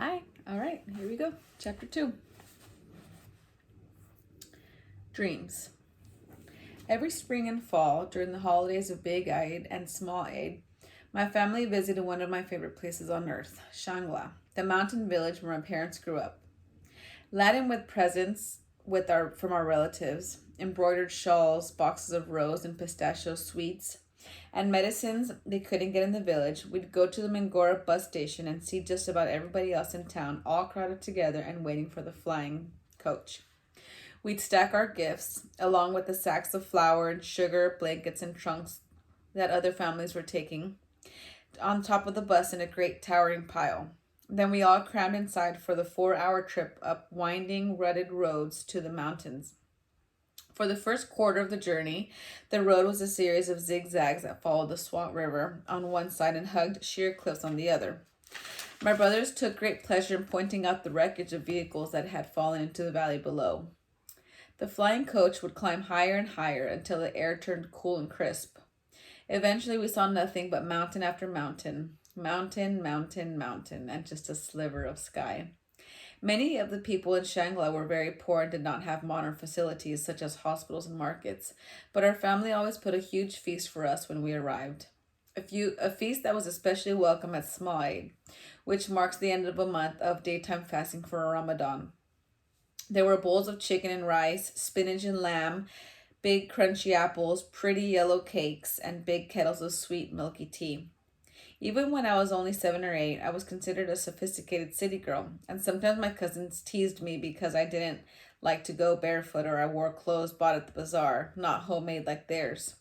Hi. All right, here we go. Chapter 2. Dreams. Every spring and fall, during the holidays of Big Eid and Small Eid, my family visited one of my favorite places on earth, Shangla, the mountain village where my parents grew up. Laden with presents from our relatives, embroidered shawls, boxes of rose and pistachio sweets, and medicines they couldn't get in the village, we'd go to the Mangora bus station and see just about everybody else in town all crowded together and waiting for the flying coach. We'd stack our gifts, along with the sacks of flour and sugar, blankets, and trunks that other families were taking, on top of the bus in a great towering pile. Then we all crammed inside for the 4-hour trip up winding, rutted roads to the mountains. For the first quarter of the journey, the road was a series of zigzags that followed the Swat River on one side and hugged sheer cliffs on the other. My brothers took great pleasure in pointing out the wreckage of vehicles that had fallen into the valley below. The flying coach would climb higher and higher until the air turned cool and crisp. Eventually, we saw nothing but mountain after mountain, mountain, mountain, mountain, and just a sliver of sky. Many of the people in Shangla were very poor and did not have modern facilities such as hospitals and markets, but our family always put a huge feast for us when we arrived. A feast that was especially welcome at Small Eid, which marks the end of a month of daytime fasting for Ramadan. There were bowls of chicken and rice, spinach and lamb, big crunchy apples, pretty yellow cakes, and big kettles of sweet milky tea. Even when I was only 7 or 8, I was considered a sophisticated city girl, and sometimes my cousins teased me because I didn't like to go barefoot or I wore clothes bought at the bazaar, not homemade like theirs.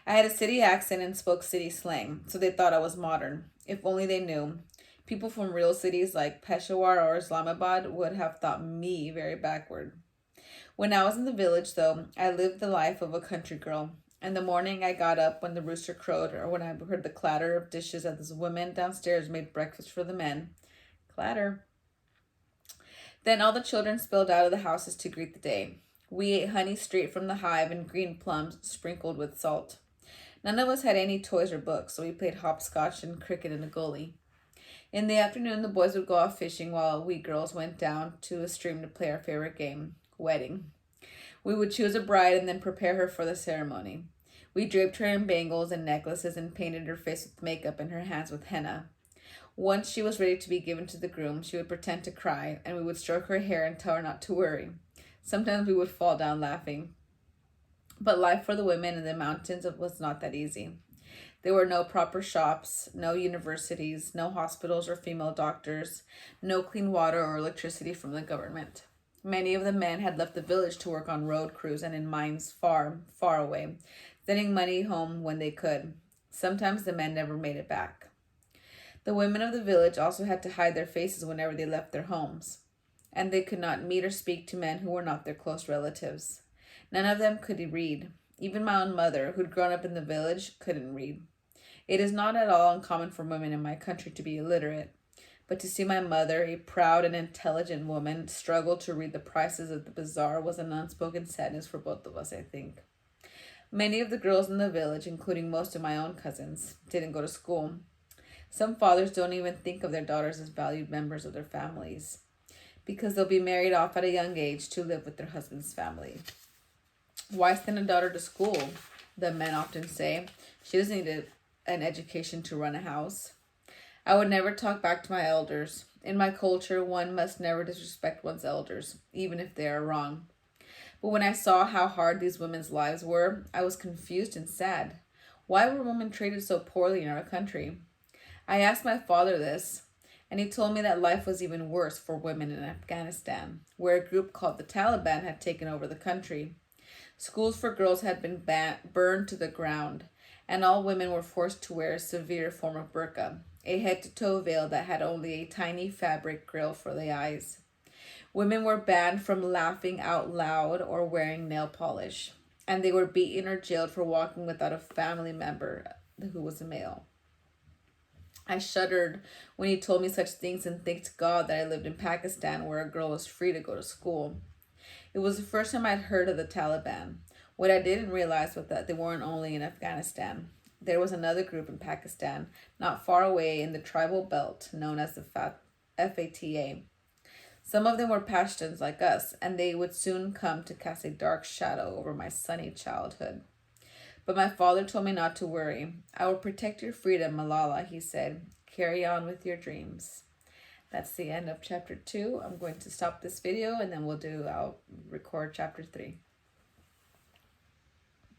I had a city accent and spoke city slang, so they thought I was modern. If only they knew. People from real cities like Peshawar or Islamabad would have thought me very backward. When I was in the village, though, I lived the life of a country girl. In the morning, I got up when the rooster crowed or when I heard the clatter of dishes as the women downstairs made breakfast for the men. Clatter. Then all the children spilled out of the houses to greet the day. We ate honey straight from the hive and green plums sprinkled with salt. None of us had any toys or books, so we played hopscotch and cricket in a gully. In the afternoon, the boys would go off fishing while we girls went down to a stream to play our favorite game, wedding. We would choose a bride and then prepare her for the ceremony. We draped her in bangles and necklaces and painted her face with makeup and her hands with henna. Once she was ready to be given to the groom, she would pretend to cry, and we would stroke her hair and tell her not to worry. Sometimes we would fall down laughing. But life for the women in the mountains was not that easy. There were no proper shops, no universities, no hospitals or female doctors, no clean water or electricity from the government. Many of the men had left the village to work on road crews and in mines far, far away, sending money home when they could. Sometimes the men never made it back. The women of the village also had to hide their faces whenever they left their homes, and they could not meet or speak to men who were not their close relatives. None of them could read. Even my own mother, who'd grown up in the village, couldn't read. It is not at all uncommon for women in my country to be illiterate, but to see my mother, a proud and intelligent woman, struggle to read the prices of the bazaar was an unspoken sadness for both of us, I think. Many of the girls in the village, including most of my own cousins, didn't go to school. Some fathers don't even think of their daughters as valued members of their families because they'll be married off at a young age to live with their husband's family. Why send a daughter to school? The men often say. She doesn't need an education to run a house. I would never talk back to my elders. In my culture, one must never disrespect one's elders, even if they are wrong. But when I saw how hard these women's lives were, I was confused and sad. Why were women treated so poorly in our country? I asked my father this, and he told me that life was even worse for women in Afghanistan, where a group called the Taliban had taken over the country. Schools for girls had been burned to the ground, and all women were forced to wear a severe form of burqa, a head-to-toe veil that had only a tiny fabric grill for the eyes. Women were banned from laughing out loud or wearing nail polish, and they were beaten or jailed for walking without a family member who was a male. I shuddered when he told me such things and thanked God that I lived in Pakistan where a girl was free to go to school. It was the first time I'd heard of the Taliban. What I didn't realize was that they weren't only in Afghanistan. There was another group in Pakistan, not far away in the tribal belt known as the FATA. Some of them were Pashtuns like us, and they would soon come to cast a dark shadow over my sunny childhood. But my father told me not to worry. I will protect your freedom, Malala, he said. Carry on with your dreams. That's the end of chapter 2. I'm going to stop this video and then I'll record chapter 3.